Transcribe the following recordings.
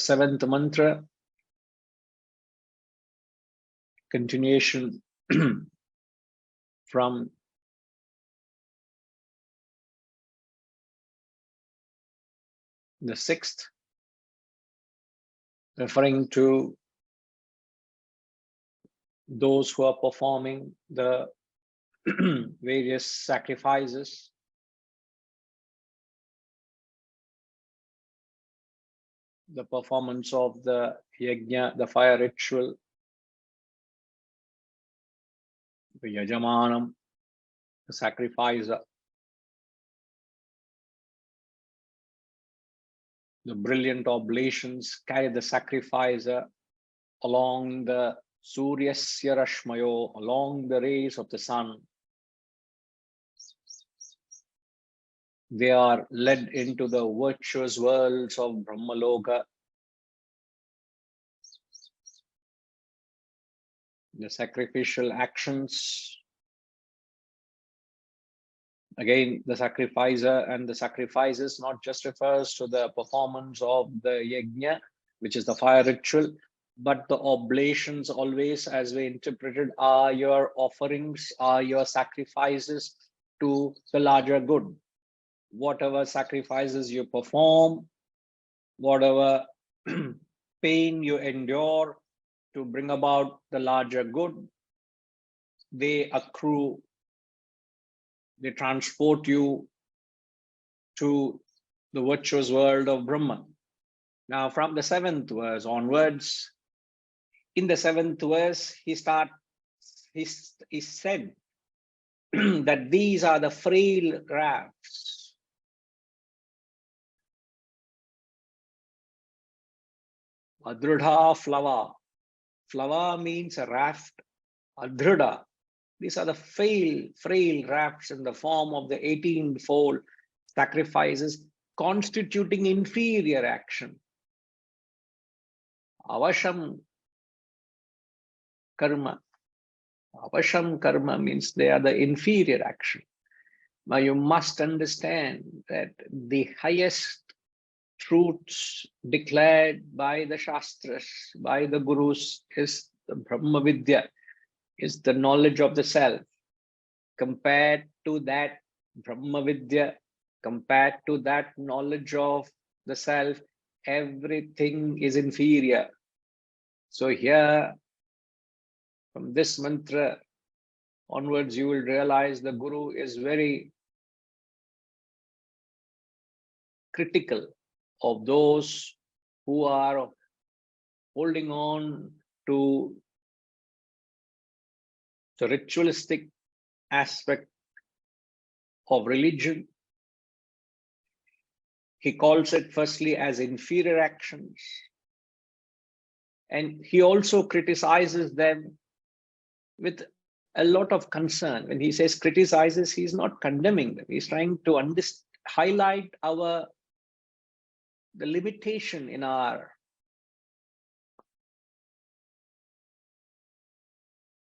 seventh mantra, continuation from the sixth, referring to those who are performing the various sacrifices, the performance of the yajna, the fire ritual, the yajamanam, the sacrificer, the brilliant oblations carry the sacrificer along the Suryasya Rashmayo, along the rays of the sun. They are led into the virtuous worlds of Brahmaloka. The sacrificial actions, again, the sacrificer and the sacrifices not just refers to the performance of the yajna, which is the fire ritual, but the oblations always, as we interpreted, are your offerings, are your sacrifices to the larger good. Whatever sacrifices you perform, whatever pain you endure to bring about the larger good, they accrue, they transport you to the virtuous world of Brahman. Now, from the seventh verse onwards, in the seventh verse, he said that these are the frail rafts. Adrudha flava. Flava means a raft. Adrudha. These are the frail rafts in the form of the 18-fold sacrifices constituting inferior action. Avasham karma. Avasham karma means they are the inferior action. Now you must understand that the highest truths declared by the Shastras, by the Gurus, is the Brahma Vidya, is the knowledge of the self. Compared to that Brahma Vidya, compared to that knowledge of the self, everything is inferior. So here, from this mantra onwards, you will realize the Guru is very critical of those who are holding on to the ritualistic aspect of religion. He calls it firstly as inferior actions. And he also criticizes them with a lot of concern. When he says criticizes, he's not condemning them. He's trying to highlight the limitation in our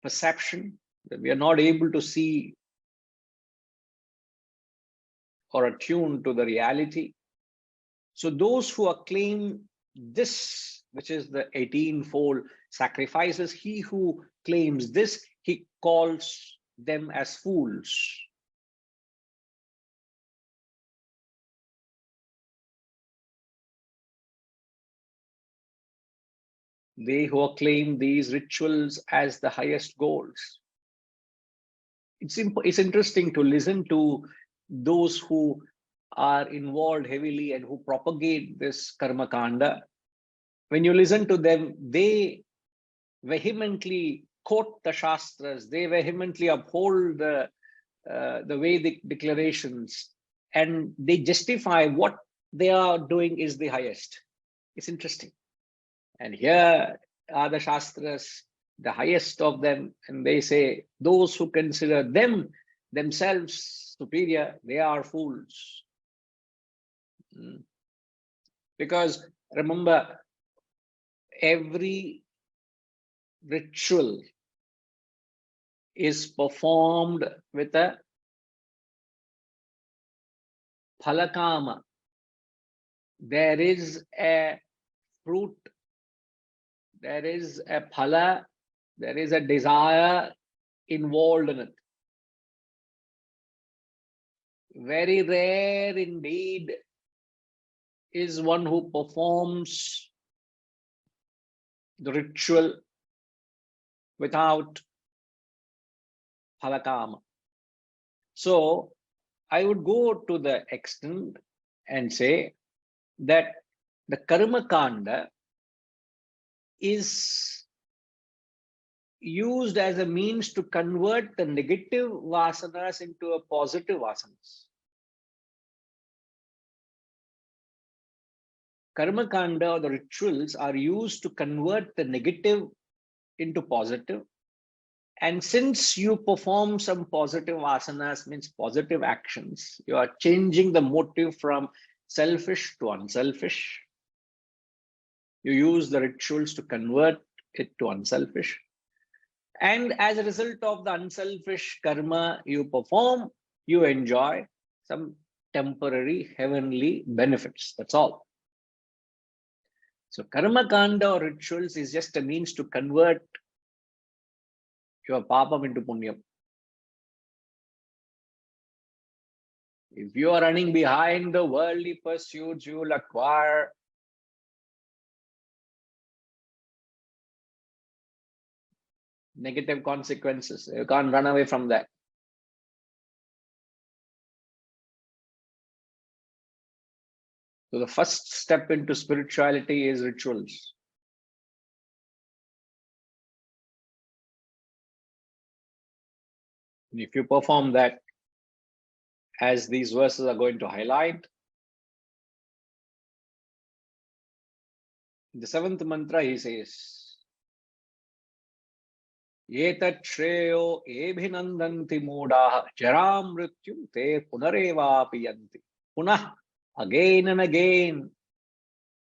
perception, that we are not able to see or attune to the reality. So those who acclaim this, which is the 18-fold sacrifices, he who claims this, he calls them as fools. They who acclaim these rituals as the highest goals. It's interesting to listen to those who are involved heavily and who propagate this karma kanda. When you listen to them, they vehemently quote the Shastras, they vehemently uphold the Vedic declarations, and they justify what they are doing is the highest. It's interesting. And here are the Shastras, the highest of them, and they say those who consider themselves superior, they are fools. Because remember, every ritual is performed with a phalakama. There is a fruit, there is a phala, there is a desire involved in it. Very rare indeed is one who performs the ritual without phalakama. So I would go to the extent and say that the karma kanda is used as a means to convert the negative vasanas into a positive vasanas. Karma kanda or the rituals are used to convert the negative into positive. And since you perform some positive vasanas, means positive actions, you are changing the motive from selfish to unselfish. You use the rituals to convert it to unselfish. And as a result of the unselfish karma you perform, you enjoy some temporary heavenly benefits. That's all. So karma kanda or rituals is just a means to convert your papam into punyam. If you are running behind the worldly pursuits, you will acquire negative consequences. You can't run away from that. So the first step into spirituality is rituals. And if you perform that, as these verses are going to highlight, in the 7th mantra he says, Yetat shreyo ebhinandanti modaha jaram mrityum te punarevapi yanti. Punah, again and again,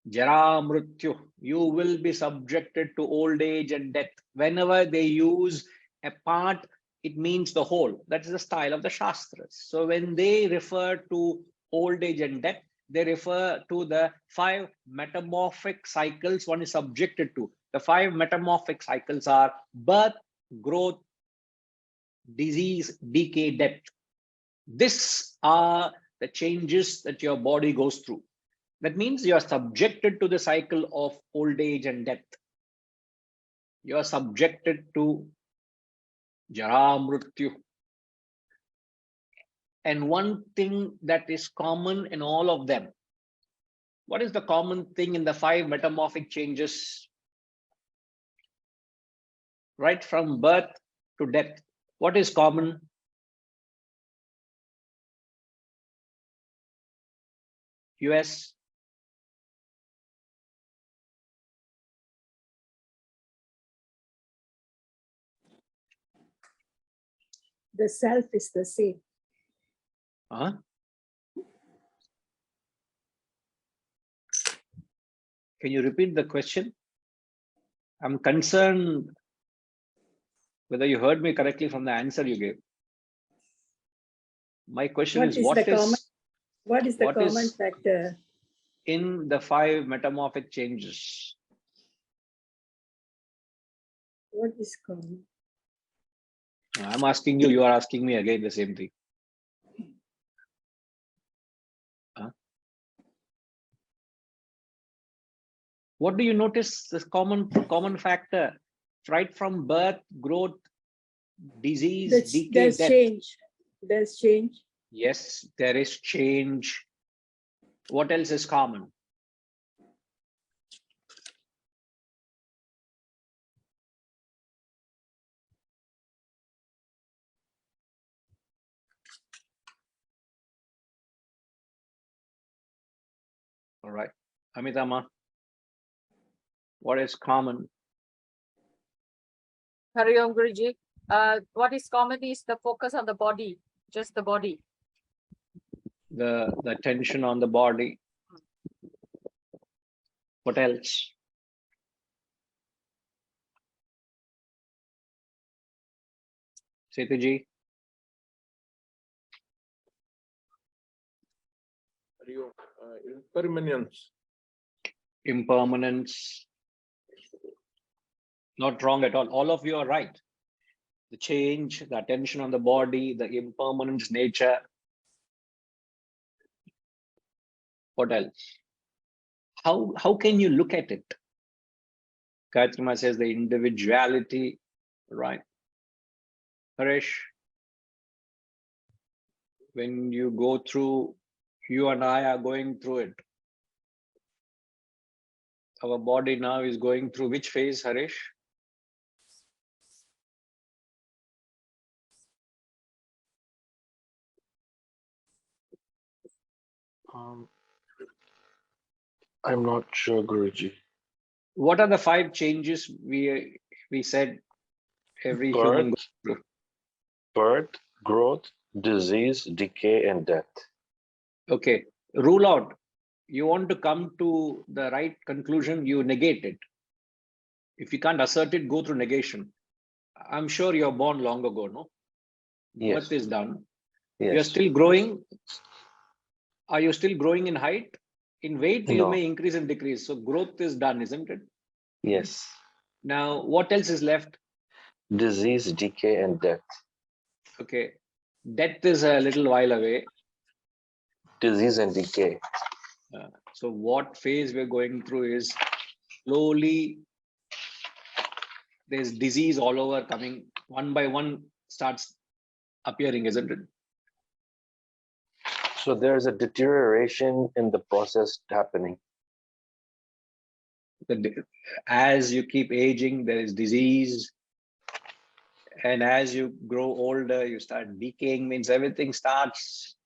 jara mrityu, you will be subjected to old age and death. Whenever they use a part, it means the whole. That is the style of the Shastras. So when they refer to old age and death, they refer to the 5 metamorphic cycles one is subjected to. The 5 metamorphic cycles are birth, growth, disease, decay, death. These are the changes that your body goes through. That means you are subjected to the cycle of old age and death. You are subjected to jara mrityu. And one thing that is common in all of them. What is the common thing in the 5 metamorphic changes? Right from birth to death. What is common? US. The self is the same. Huh? Can you repeat the question? I'm concerned whether you heard me correctly from the answer you gave. My question is what is the common factor in the 5 metamorphic changes? What is common? I'm asking you, you are asking me again the same thing. Huh? What do you notice this common factor? Right from birth, growth, disease, decay, there's death. change. There's change. Yes, there is change. What else is common? All right, Amitama, what is common? Hari Om Guruji. What is common is the focus on the body, just the body. The tension on the body. What else? Setuji? Impermanence. impermanence. Not wrong at all. All of you are right. The change, the attention on the body, the impermanence nature. What else? How can you look at it? Katrima says the individuality, right? Harish, when you go through, you and I are going through it. Our body now is going through which phase, Harish? I'm not sure, Guruji. What are the 5 changes we said every human goes Birth, through? birth, growth, disease, decay, and death. Okay, rule out. You want to come to the right conclusion, you negate it. If you can't assert it, go through negation. I'm sure you're born long ago, no? Yes. Birth is done. Yes. You're still growing. Are you still growing in height? In weight, you No. may increase and decrease. So growth is done, isn't it? Yes. Now, what else is left? Disease, decay, and death. Okay, death is a little while away. Disease and decay. So what phase we're going through is slowly there's disease all over coming. One by one starts appearing, isn't it? So there's a deterioration in the process happening. As you keep aging, there is disease. And as you grow older, you start decaying, means everything starts,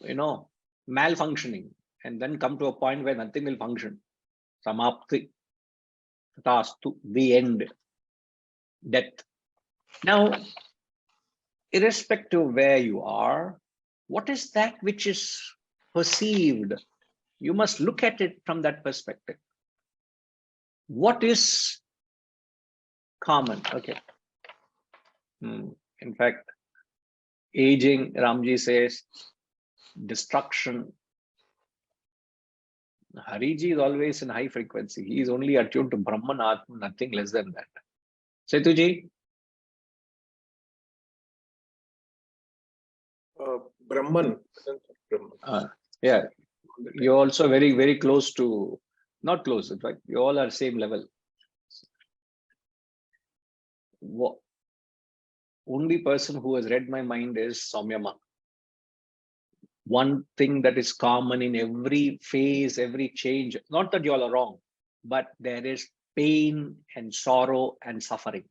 malfunctioning, and then come to a point where nothing will function. Samapti, tatastu, the end, death. Now, irrespective of where you are, what is that which is perceived? You must look at it from that perspective. What is common? Okay. In fact, aging, Ramji says, destruction. Hariji is always in high frequency. He is only attuned to Brahman, Atman, nothing less than that. Setuji? Brahman. Yeah, you're also very, very close to, not close, right? You all are same level. Only person who has read my mind is Saumyama. One thing that is common in every phase, every change, not that you all are wrong, but there is pain and sorrow and suffering.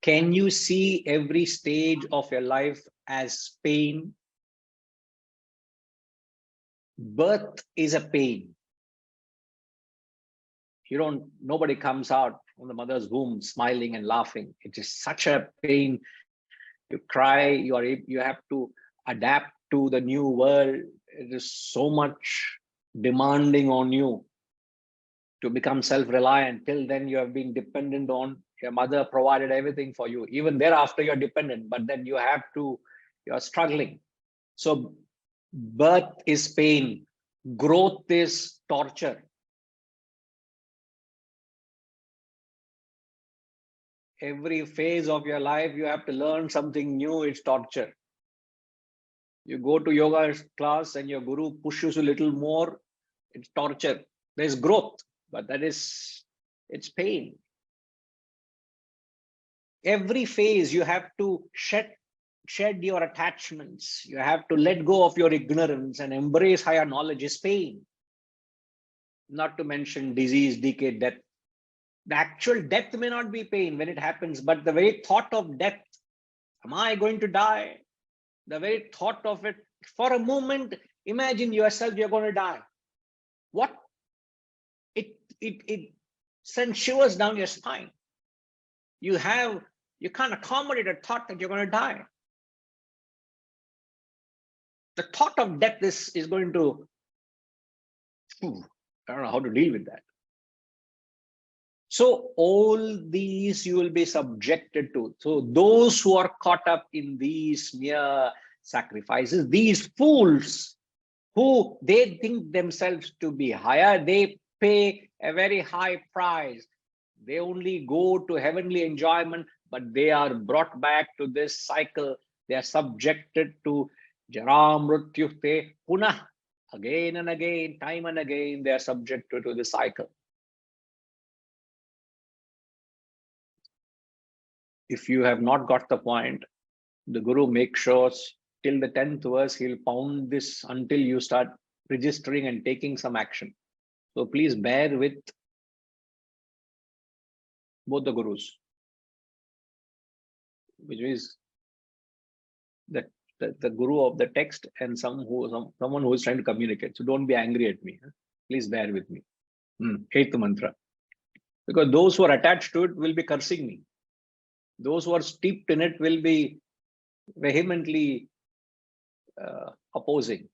Can you see every stage of your life as pain? Birth is a pain. Nobody comes out from the mother's womb smiling and laughing. It is such a pain. You cry, you have to adapt to the new world. It is so much demanding on you to become self-reliant. Till then, you have been dependent on your mother, provided everything for you. Even thereafter, you're dependent, but then you're struggling. So birth is pain, growth is torture. Every phase of your life, you have to learn something new, it's torture. You go to yoga class and your guru pushes you a little more, it's torture. There's growth, but it's pain. Every phase you have to shed your attachments. You have to let go of your ignorance and embrace higher knowledge is pain. Not to mention disease, decay, death. The actual death may not be pain when it happens, but the very thought of death, am I going to die? The very thought of it, for a moment, imagine yourself, you're going to die. What? It sends shivers down your spine. You can't accommodate a thought that you're going to die. The thought of death is going to, I don't know how to deal with that. So all these you will be subjected to. So those who are caught up in these mere sacrifices, these fools, who they think themselves to be higher, they pay a very high price. They only go to heavenly enjoyment, but they are brought back to this cycle. They are subjected to Jara Mrityukte Punah. Again and again, time and again, they are subjected to this cycle. If you have not got the point, the Guru makes sure till the 10th verse, he'll pound this until you start registering and taking some action. So please bear with both the Gurus, which is that the Guru of the text and someone who is trying to communicate. So don't be angry at me. Please bear with me. Eighth mantra. Because those who are attached to it will be cursing me. Those who are steeped in it will be vehemently opposing.